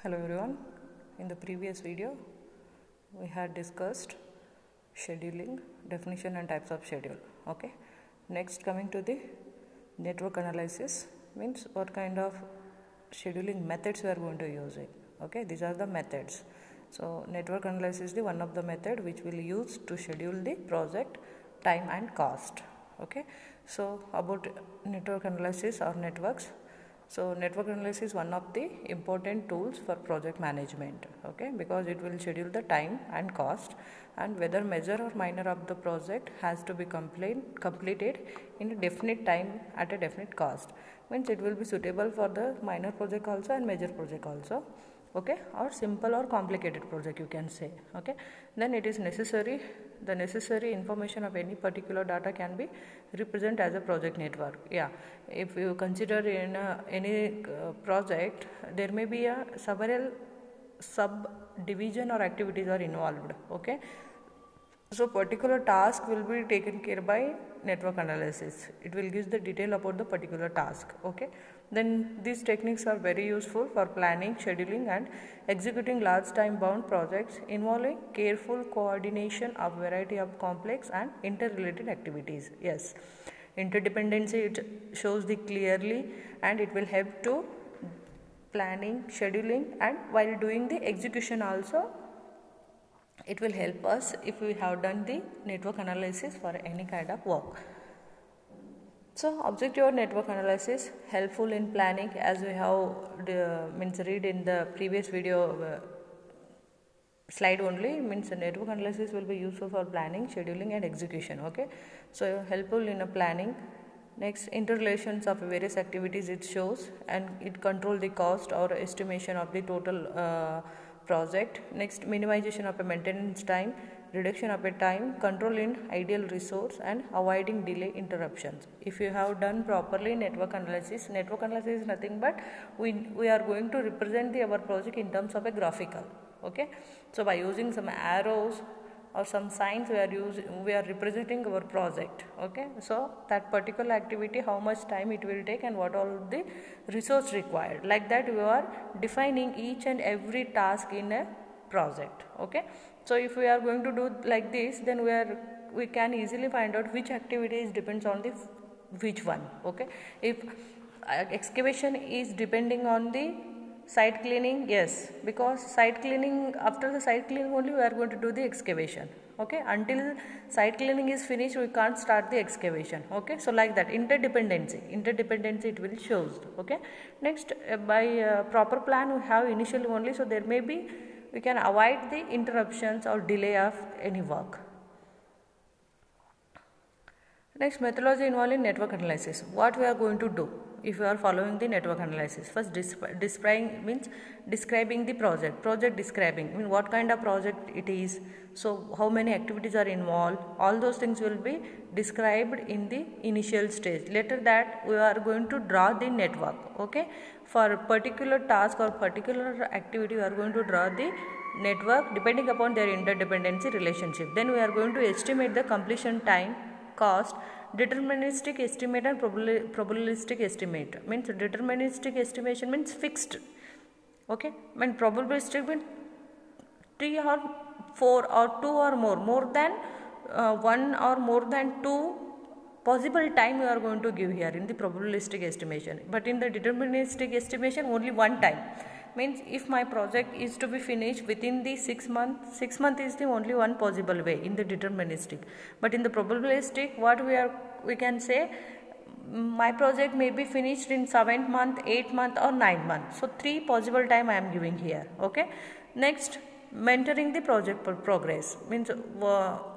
Hello everyone. In the previous video, we had discussed scheduling, definition and types of schedule. Okay. Next, coming to the network analysis, means what kind of scheduling methods we are going to use it. Okay. These are the methods. So network analysis is the one of the method which we'll use to schedule the project time and cost. Okay. So about network analysis or networks. So network analysis is one of the important tools for project management, okay, because it will schedule the time and cost and whether major or minor of the project has to be completed in a definite time at a definite cost. Means it will be suitable for the minor project also and major project also, okay, or simple or complicated project you can say, okay. Then it is necessary, the necessary information of any particular data can be represented as a project network. Yeah, if you consider in any project, there may be a several subdivision or activities are involved, okay. So particular task will be taken care by network analysis. It will give the detail about the particular task, okay. Then these techniques are very useful for planning, scheduling and executing large time bound projects involving careful coordination of variety of complex and interrelated activities. Yes, interdependency it shows the clearly and it will help to planning, scheduling and while doing the execution also it will help us if we have done the network analysis for any kind of work. So objective network analysis helpful in planning, as we have read in the previous video slide only, means network analysis will be useful for planning, scheduling and execution, okay. So helpful in a planning. Next, interrelations of various activities it shows and it control the cost or estimation of the total project. Next, minimization of a maintenance time, reduction of a time, control in ideal resource and avoiding delay interruptions. If you have done properly network analysis is nothing but we are going to represent our project in terms of a graphical, okay. So by using some arrows or some signs we are representing our project, okay. So that particular activity, how much time it will take and what all the resource required, like that we are defining each and every task in a project, okay. So if we are going to do like this, then we can easily find out which activities depends on the which one, okay. If excavation is depending on the site cleaning, yes, because site cleaning, after the site cleaning only we are going to do the excavation, okay. Until site cleaning is finished we can't start the excavation, okay. So like that, interdependency it will shows, okay. Next, by proper plan we have initially only, so there may be, we can avoid the interruptions or delay of any work. Next, methodology involved in network analysis. What we are going to do if we are following the network analysis? First, describing the project describing, mean what kind of project it is, so how many activities are involved, all those things will be described in the initial stage. Later that we are going to draw the network, okay. For a particular task or particular activity we are going to draw the network depending upon their interdependency relationship. Then we are going to estimate the completion time, cost, deterministic estimate and probabilistic estimate. Means deterministic estimation means fixed, okay. When probabilistic means 3 or 4 or 2 or more than 1 or more than 2 possible time we are going to give here in the probabilistic estimation. But in the deterministic estimation only one time. Means if my project is to be finished within the 6 months, 6 months is the only one possible way in the deterministic. But in the probabilistic, what we can say, my project may be finished in 7th month, 8th month or 9th month. So 3 possible time I am giving here, okay. Next, mentoring the project progress, means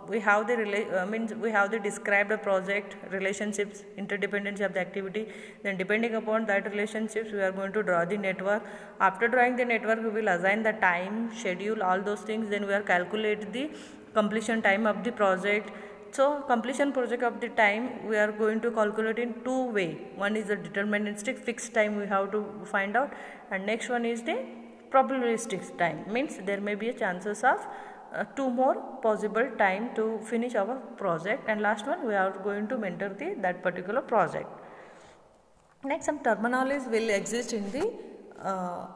we have the described project relationships, interdependency of the activity. Then depending upon that relationships we are going to draw the network. After drawing the network we will assign the time, schedule, all those things. Then we are calculate the completion time of the project. So completion project of the time we are going to calculate in 2 ways. One is the deterministic fixed time we have to find out, and next one is the probabilistic time, means there may be a chances of 2 more possible time to finish our project, and last one we are going to mentor that particular project. Next, some terminologies will exist in the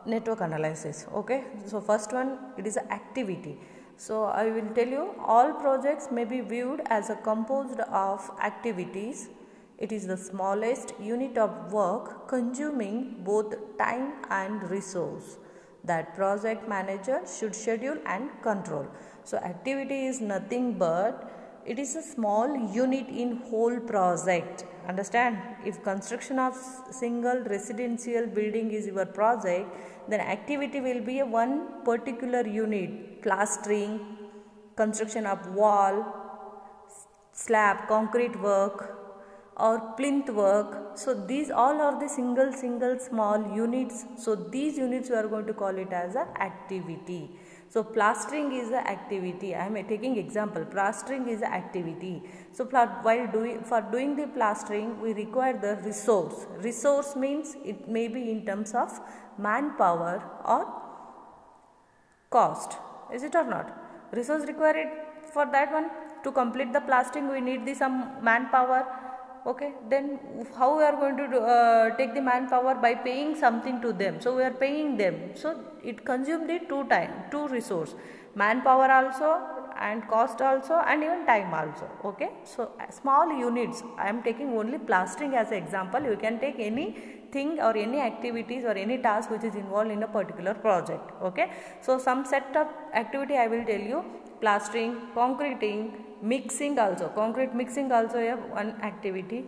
network analysis. Okay, so first one, it is an activity. So I will tell you, all projects may be viewed as a composed of activities. It is the smallest unit of work consuming both time and resource that project manager should schedule and control. So activity is nothing but it is a small unit in whole project. Understand? If construction of single residential building is your project, then activity will be a one particular unit. Plastering, construction of wall, slab, concrete work, or plinth work. So these all are the single small units. So these units we are going to call it as a activity. So plastering is a activity. I am taking example. Plastering is a activity. So while doing the plastering, we require the resource. Resource means it may be in terms of manpower or cost. Is it or not? Resource required for that one. To complete the plastering, we need some manpower. Okay, then how we are going to take the manpower? By paying something to them. So we are paying them. So it consumes the two resource, manpower also and cost also and even time also. Okay, so small units. I am taking only plastering as an example. You can take anything or any activities or any task which is involved in a particular project. Okay, so some set of activity I will tell you: plastering, concreting, mixing also. Concrete mixing also a one activity.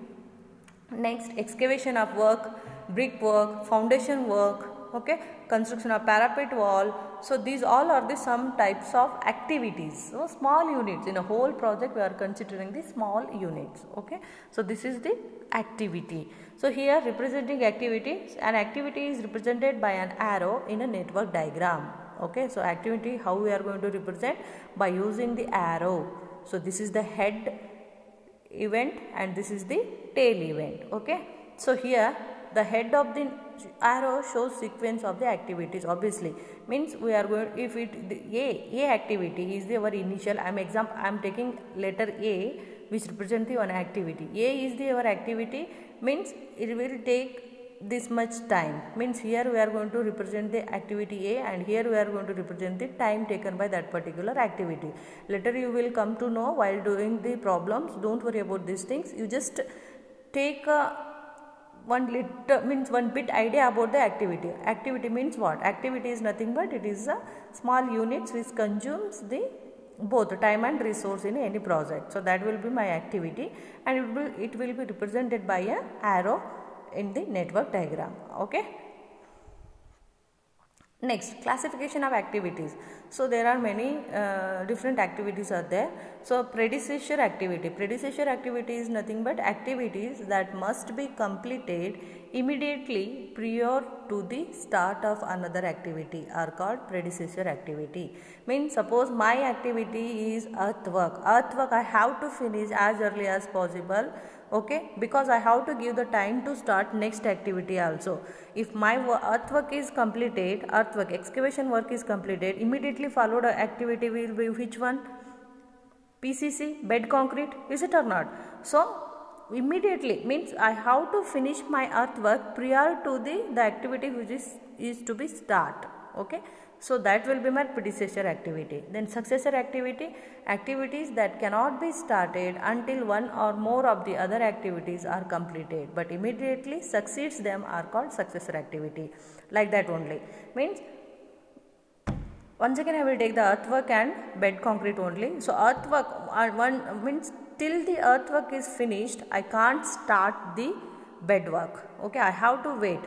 Next, excavation of work, brick work, foundation work. Okay, construction of parapet wall. So these all are the some types of activities. So small units in a whole project we are considering the small units. Okay, so this is the activity. So here representing activities, an activity is represented by an arrow in a network diagram. Okay, so activity how we are going to represent? By using the arrow. So this is the head event and this is the tail event. Okay, so here the head of the arrow shows sequence of the activities. Obviously means we are going, if it the A activity is our initial, I am taking letter A which represent the one activity. A is our activity, means it will take this much time. Means here we are going to represent the activity A and here we are going to represent the time taken by that particular activity. Later you will come to know while doing the problems. Don't worry about these things. You just take one bit idea about the activity. Activity means what? Activity is nothing but it is a small units which consumes the both time and resource in any project. So that will be my activity and it will be represented by a arrow in the network diagram. Okay. Next, classification of activities. So there are many different activities are there. So predecessor activity. Predecessor activity is nothing but activities that must be completed immediately prior to the start of another activity are called predecessor activity. Means suppose my activity is earthwork. Earthwork I have to finish as early as possible. Okay, because I have to give the time to start next activity also. If my earthwork is completed, earthwork excavation work is completed, immediately followed activity will be which one? PCC, bed concrete, is it or not? So immediately means I have to finish my earthwork prior to the activity which is to be start. Okay, so that will be my predecessor activity. Then successor activity, activities that cannot be started until one or more of the other activities are completed but immediately succeeds them are called successor activity. Like that only. Means once again I will take the earthwork and bed concrete only. So earthwork one means till the earthwork is finished I can't start the bed work. Okay, I have to wait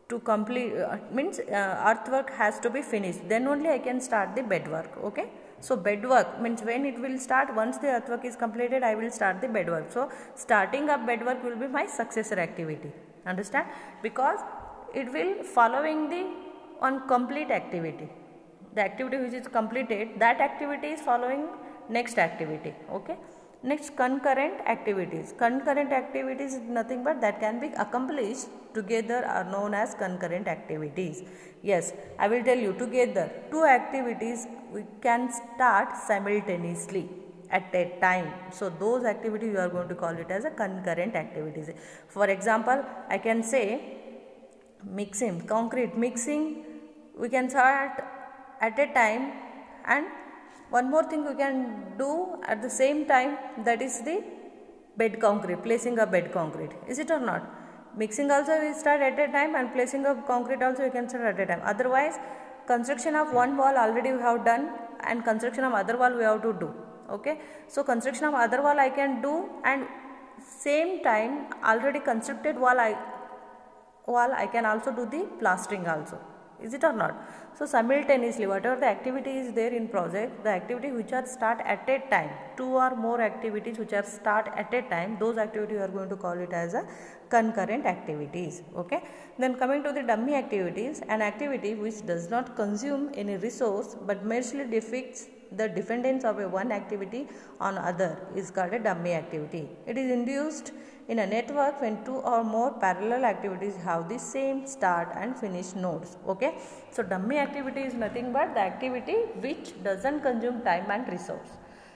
to complete earthwork has to be finished, then only I can start the bed work. Okay, so bed work means when it will start, once the earthwork is completed I will start the bed work. So starting up bed work will be my successor activity. Understand? Because it will following the on complete activity. The activity which is completed, that activity is following next activity. Okay. Next, concurrent activities. Concurrent activities is nothing but that can be accomplished together are known as concurrent activities. Yes, I will tell you, together two activities we can start simultaneously at a time. So those activities you are going to call it as a concurrent activities. For example, I can say mixing, concrete mixing we can start at a time, and one more thing we can do at the same time, that is the bed concrete, placing a bed concrete. Is it or not? Mixing also we start at a time, and placing of concrete also we can start at a time. Otherwise, construction of one wall already we have done, and construction of other wall we have to do. Okay, so construction of other wall I can do, and same time already constructed wall I can also do the plastering also. Is it or not? So simultaneously, whatever the activity is there in project, the activity which are start at a time, 2 or more activities which are start at a time, those activities we are going to call it as a concurrent activities. Okay. Then coming to the dummy activities, an activity which does not consume any resource but merely depicts the dependence of a one activity on other is called a dummy activity. It is induced in a network when 2 or more parallel activities have the same start and finish nodes. Okay, so dummy activity is nothing but the activity which doesn't consume time and resource.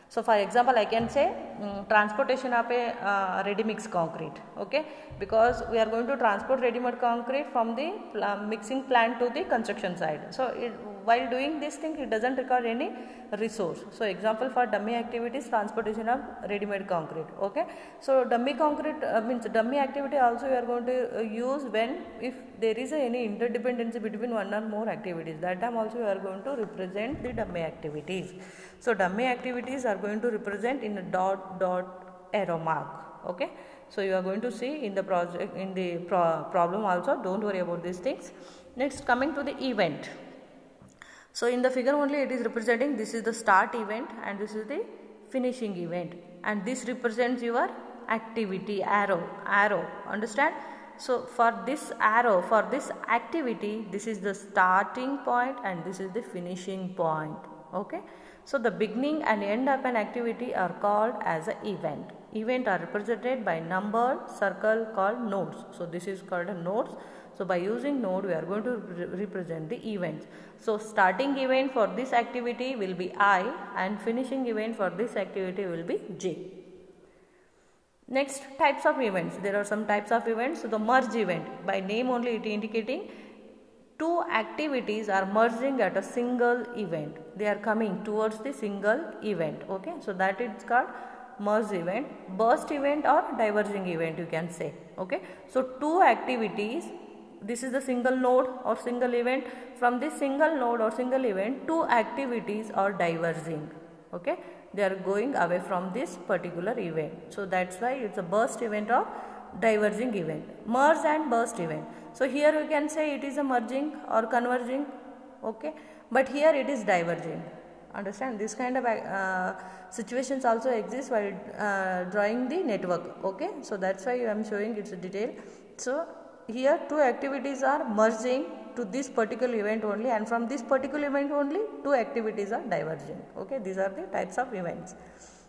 So for example, I can say transportation of a ready mix concrete. Okay, because we are going to transport ready made concrete from the mixing plant to the construction site. So while doing this thing, it doesn't require any resource. So example for dummy activities, transportation of ready made concrete. Okay, so dummy concrete means dummy activity also we are going to use when if there is any interdependency between one or more activities. That time also we are going to represent the dummy activities. So dummy activities are going to represent in a dot arrow mark. Okay, so you are going to see in the project, in the problem also. Don't worry about these things. Next, coming to the event. So in the figure only it is representing, this is the start event and this is the finishing event, and this represents your activity arrow. Understand? So for this arrow, for this activity, this is the starting point and this is the finishing point. Okay, so the beginning and end of an activity are called as an event. Event are represented by numbered circle called nodes. So this is called a nodes. So by using node we are going to represent the events. So starting event for this activity will be I and finishing event for this activity will be J. Next, types of events. There are some types of events. So the merge event, by name only it indicating two activities are merging at a single event. They are coming towards the single event. Okay, so that is called merge event. Burst event or diverging event you can say. Okay, so two activities, this is the single node or single event. From this single node or single event, two activities are diverging. Okay, they are going away from this particular event. So that's why it's a burst event or diverging event. Merge and burst event. So here we can say it is a merging or converging. Okay, but here it is diverging. Understand? This kind of situations also exist while drawing the network. Okay, so that's why I am showing its detail. So here two activities are merging to this particular event only, and from this particular event only two activities are diverging. Okay, these are the types of events.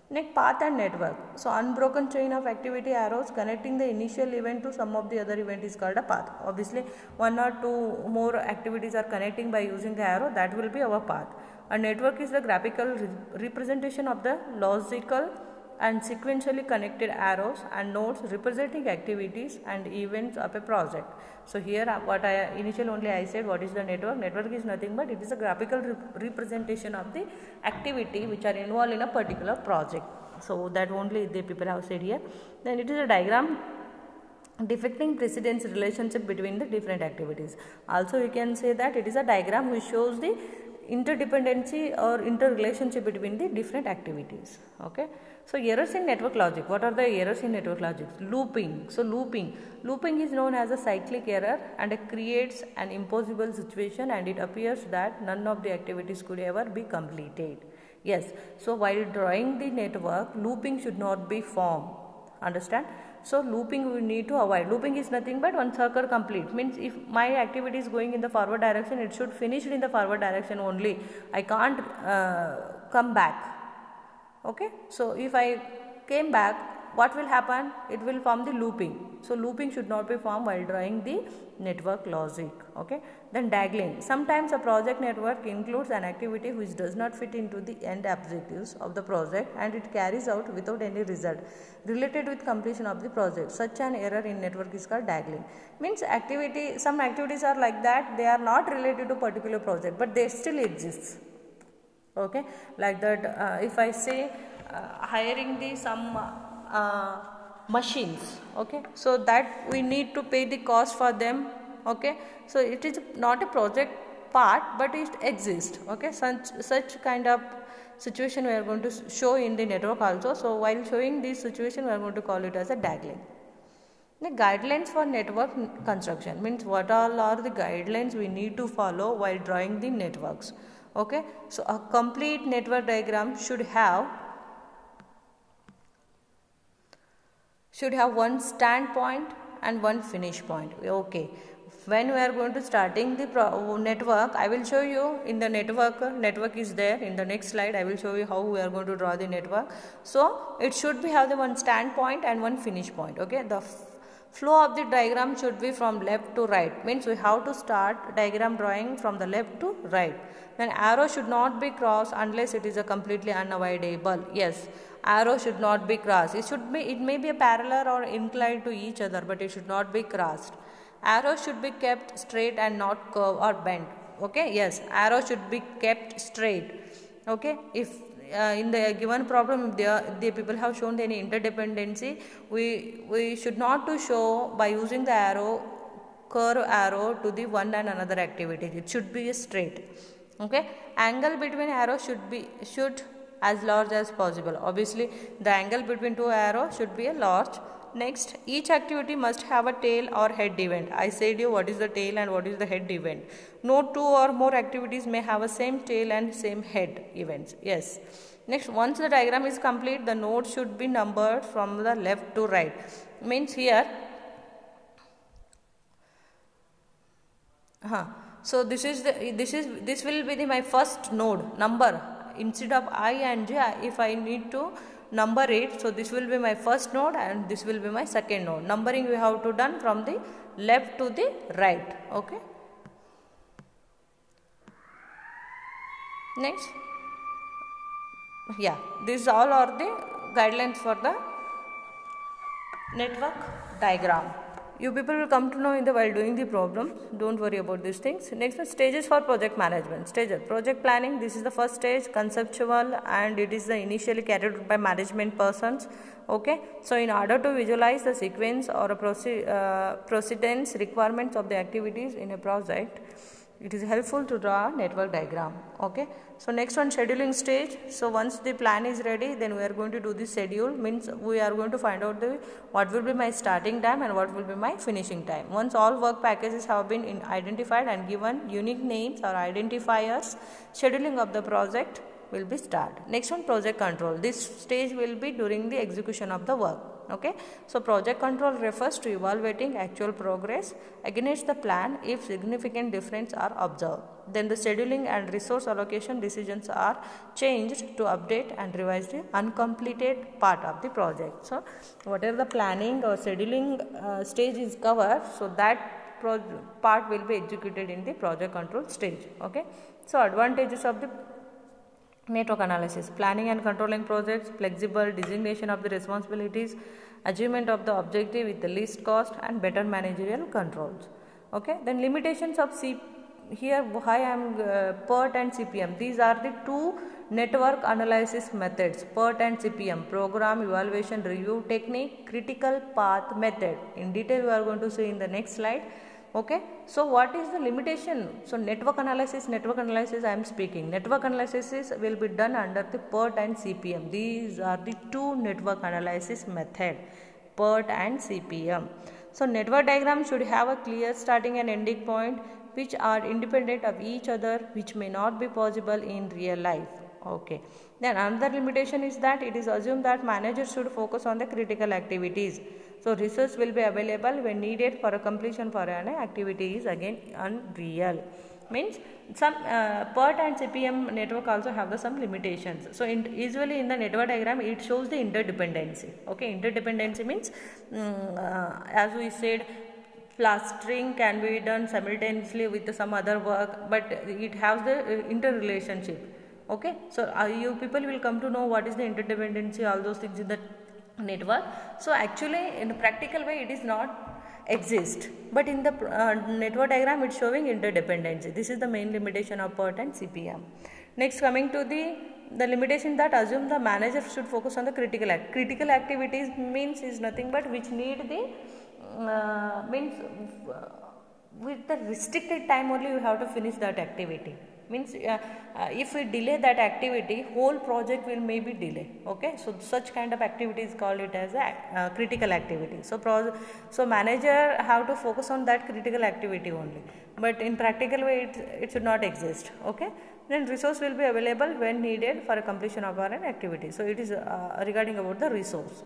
Next, path and network. So unbroken chain of activity arrows connecting the initial event to some of the other event is called a path. Obviously one or two more activities are connecting by using the arrow, that will be our path. A network is the graphical representation of the logical and sequentially connected arrows and nodes representing activities and events of a project. So here what I initially only I said, what is the network? Network is nothing but it is a graphical representation of the activity which are involved in a particular project. So that only the people have said here. Then it is a diagram depicting precedence relationship between the different activities. Also you can say that it is a diagram which shows the interdependency or interrelationship between the different activities. Okay, so errors in network logic. What are the errors in network logic? Looping. So looping is known as a cyclic error and it creates an impossible situation, and it appears that none of the activities could ever be completed. Yes, so while drawing the network, looping should not be formed. Understand? So looping we need to avoid. Looping is nothing but one circle complete. Means if my activity is going in the forward direction, it should finish in the forward direction only. I can't come back. Okay. So if I came back, what will happen? It will form the looping. So looping should not be formed while drawing the network logic. Okay. Then dangling. Sometimes a project network includes an activity which does not fit into the end objectives of the project and it carries out without any result related with completion of the project. Such an error in network is called dangling. Means some activities are like that, they are not related to particular project but they still exist. Okay, like that if I say hiring some machines, okay, so that we need to pay the cost for them. Okay, so it is not a project part but it exists. Okay, such kind of situation we are going to show in the network also. So while showing this situation we are going to call it as a dangling. The guidelines for network construction means what all are the guidelines we need to follow while drawing the networks. Okay, so a complete network diagram should have one standpoint and one finish point. Okay, when we are going to starting the network, I will show you in the network is there in the next slide. I will show you how we are going to draw the network. So it should be have the one standpoint and one finish point. Okay, the flow of the diagram should be from left to right, means we have to start diagram drawing from the left to right. Then arrow should not be crossed unless it is a completely unavoidable. Yes, arrow should not be crossed. It may be a parallel or inclined to each other, but it should not be crossed. Arrow should be kept straight and not curved or bent. Okay, yes, arrow should be kept straight. Okay, if in the given problem the people have shown any interdependency, we should not to show by using the curve arrow to the one and another activity. It should be straight. Okay, angle between arrows should as large as possible. Obviously the angle between two arrows should be a large. Next, each activity must have a tail or head event. I said you what is the tail and what is the head event. No two or more activities may have a same tail and same head events. Yes. Next, once the diagram is complete, the nodes should be numbered from the left to right. Means here so this will be my first node number. Instead of I and j, if I need to number it, so this will be my first node and this will be my second node. Numbering we have to done from the left to the right. Okay, next, yeah, these all are the guidelines for the network diagram. You people will come to know in the while doing the problem. Don't worry about these things. Next one, stages for project management. Stages, project planning. This is the first stage, conceptual, and it is the initially carried out by management persons. Okay, so in order to visualize the sequence or a precedence requirements of the activities in a project, it is helpful to draw a network diagram. Okay, so next one, scheduling stage. So once the plan is ready, then we are going to do the schedule. Means we are going to find out what will be my starting time and what will be my finishing time. Once all work packages have been identified and given unique names or identifiers, scheduling of the project will be started. Next one, project control. This stage will be during the execution of the work. Okay, so project control refers to evaluating actual progress against the plan if significant difference are observed. Then the scheduling and resource allocation decisions are changed to update and revise the uncompleted part of the project. So whatever the planning or scheduling stage is covered, so that part will be executed in the project control stage. Okay, so advantages of the network analysis: planning and controlling projects, flexible designation of the responsibilities, achievement of the objective with the least cost, and better managerial controls. Okay, then limitations of here why I am PERT and CPM. These are the two network analysis methods: PERT and CPM, program evaluation review technique, critical path method. In detail we are going to see in the next slide. Okay, so what is the limitation? So network analysis I am speaking. Network analysis will be done under the PERT and CPM. These are the two network analysis method, PERT and CPM. So network diagram should have a clear starting and ending point which are independent of each other, which may not be possible in real life. Okay. Then another limitation is that it is assumed that managers should focus on the critical activities. So resource will be available when needed for a completion for an activity is again unreal. Means some PERT and CP/M network also have the some limitations. So usually in the network diagram it shows the interdependency. Okay, interdependency means as we said, plastering can be done simultaneously with some other work, but it has the interrelationship. Okay, so you people will come to know what is the interdependency, all those things in the network. So actually in the practical way it is not exist, but in the network diagram it's showing interdependency. This is the main limitation of PERT and CP/M. Next, coming to the limitation that assume the manager should focus on the critical activities means is nothing but which need the with the restricted time only you have to finish that activity. Means if we delay that activity, whole project will maybe delay. Okay, so such kind of activity is called it as a critical activity. So manager have to focus on that critical activity only, but in practical way it should not exist. Okay, then resource will be available when needed for a completion of an activity. So it is regarding about the resource.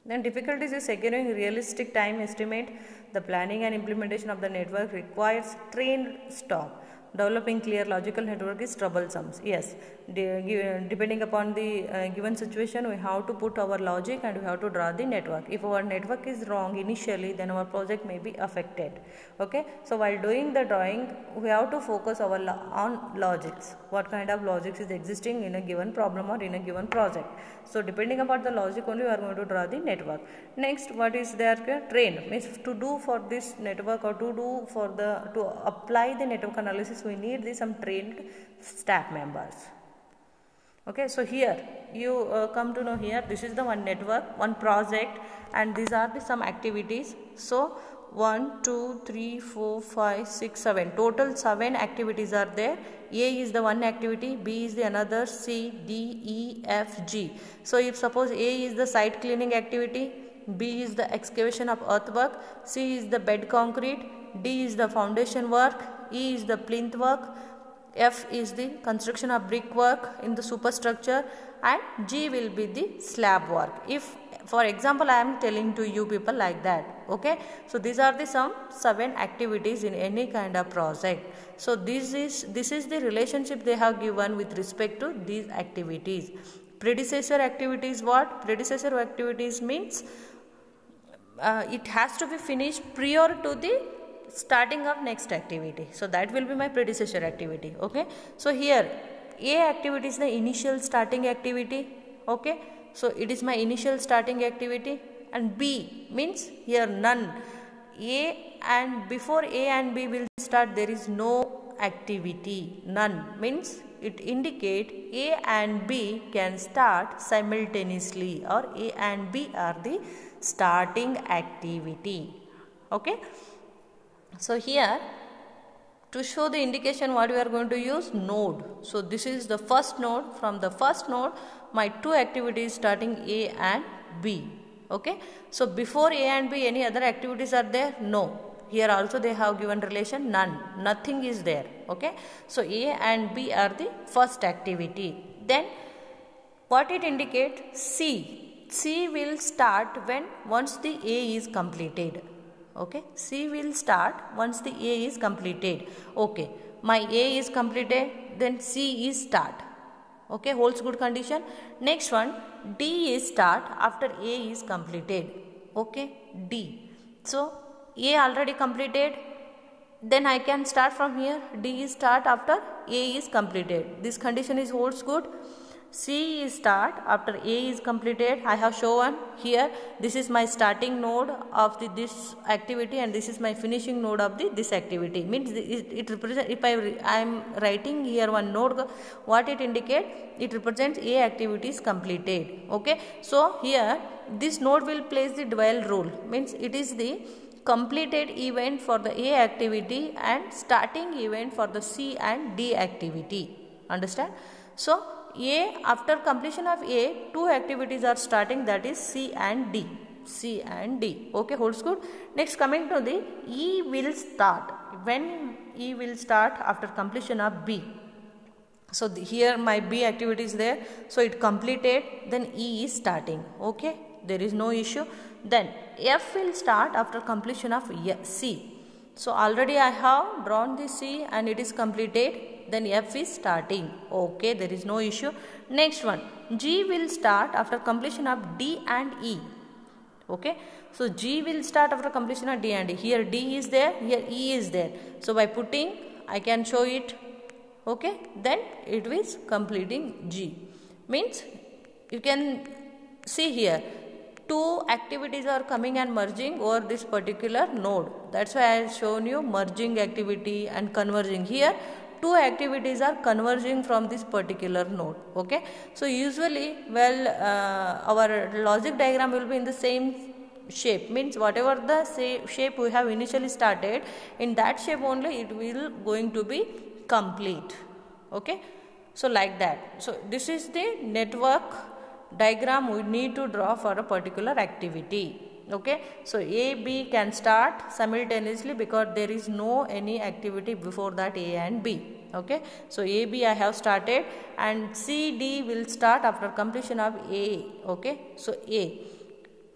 Then difficulties is securing realistic time estimate. The planning and implementation of the network requires trained staff. Developing clear logical network is troublesome. Yes, depending upon the given situation, we have to put our logic and we have to draw the network. If our network is wrong initially, then our project may be affected. Okay, so while doing the drawing, we have to focus on logics. What kind of logics is existing in a given problem or in a given project. So depending upon the logic only, we are going to draw the network. Next, what is there? Trained means to do for this network or to apply the network analysis, we need some trained staff members. Okay, so here you come to know here this is the one network, one project, and these are the some activities. So 1, 2, 3, 4, 5, 6, 7. Total 7 activities are there. A is the one activity, B is the another, C, D, E, F, G. So if suppose A is the site cleaning activity, B is the excavation of earthwork, C is the bed concrete, D is the foundation work, E is the plinth work, F is the construction of brickwork in the superstructure, and G will be the slab work. If for example I am telling to you people like that. Okay, so these are the some 7 activities in any kind of project. So this is the relationship they have given with respect to these activities. Predecessor activities, what? Predecessor activities means it has to be finished prior to the starting of next activity. So that will be my predecessor activity. Okay, so here A activity is the initial starting activity. Okay, so it is my initial starting activity, and B means here none. A and before A and B will start, there is no activity. None means it indicate A and B can start simultaneously, or A and B are the starting activity. Okay, so here to show the indication what we are going to use, node. So this is the first node. From the first node my 2 activities starting A and B. Okay, so before A and B any other activities are there? No. Here also they have given relation none, nothing is there. Okay, so A and B are the first activity. Then what it indicates? C will start once the A is completed. Okay, C will start once the A is completed. Okay, my A is completed, then C is start. Okay, holds good condition. Next one, D is start after A is completed. Okay, D. So A already completed, then I can start from here. D is start after A is completed. This condition is holds good. C is start after A is completed. I have shown here this is my starting node of this activity, and this is my finishing node of this activity. Means it represents, if I am writing here one node, what it indicate? It represents A activity is completed. Okay, so here this node will place the dual role. Means it is the completed event for the A activity and starting event for the C and D activity. Understand? So A, after completion of A, 2 activities are starting, that is C and D. C and D. Okay, holds good. Next, coming to the E will start. When E will start? After completion of B. So here my B activity is there. So it completed, then E is starting. Okay, there is no issue. Then F will start after completion of C. So already I have drawn the C and it is completed. Then F is starting. Okay, there is no issue. Next one, G will start after completion of D and E. Okay, so G will start after completion of D and E. Here D is there, here E is there. So by putting, I can show it. Okay, then it is completing G. Means you can see here, two activities are coming and merging over this particular node. That's why I have shown you merging activity and converging. Here two activities are converging from this particular node. Okay, so usually, well, our logic diagram will be in the same shape, means whatever the shape we have initially started, in that shape only it will going to be complete. Okay, so like that. So this is the network diagram we need to draw for a particular activity. Okay, so A, B can start simultaneously because there is no any activity before that A and B. Okay, so A, B I have started, and C, D will start after completion of A. Okay, so A,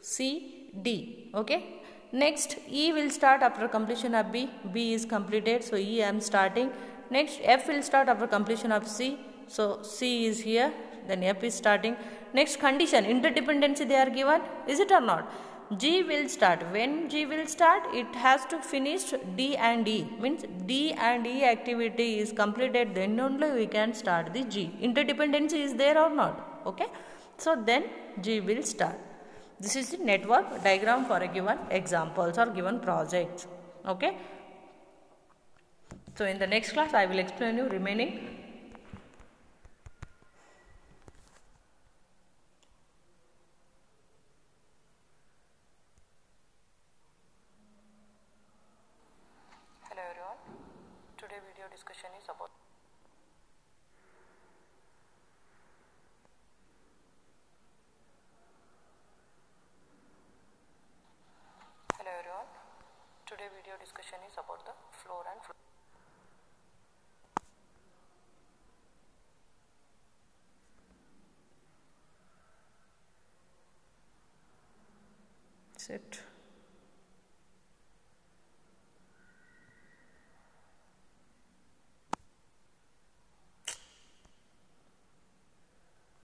C, D. Okay, next E will start after completion of B. B is completed, so E I am starting. Next F will start after completion of C. So C is here, then F is starting. Next condition, interdependency they are given, is it or not? G will start. When G will start, it has to finish D and E. Means D and E activity is completed, then only we can start the G. Interdependency is there or not? Okay, so then G will start. This is the network diagram for a given examples or given projects. Okay, so in the next class I will explain you remaining. Hello everyone, today video discussion is about the floor and flow. Sit.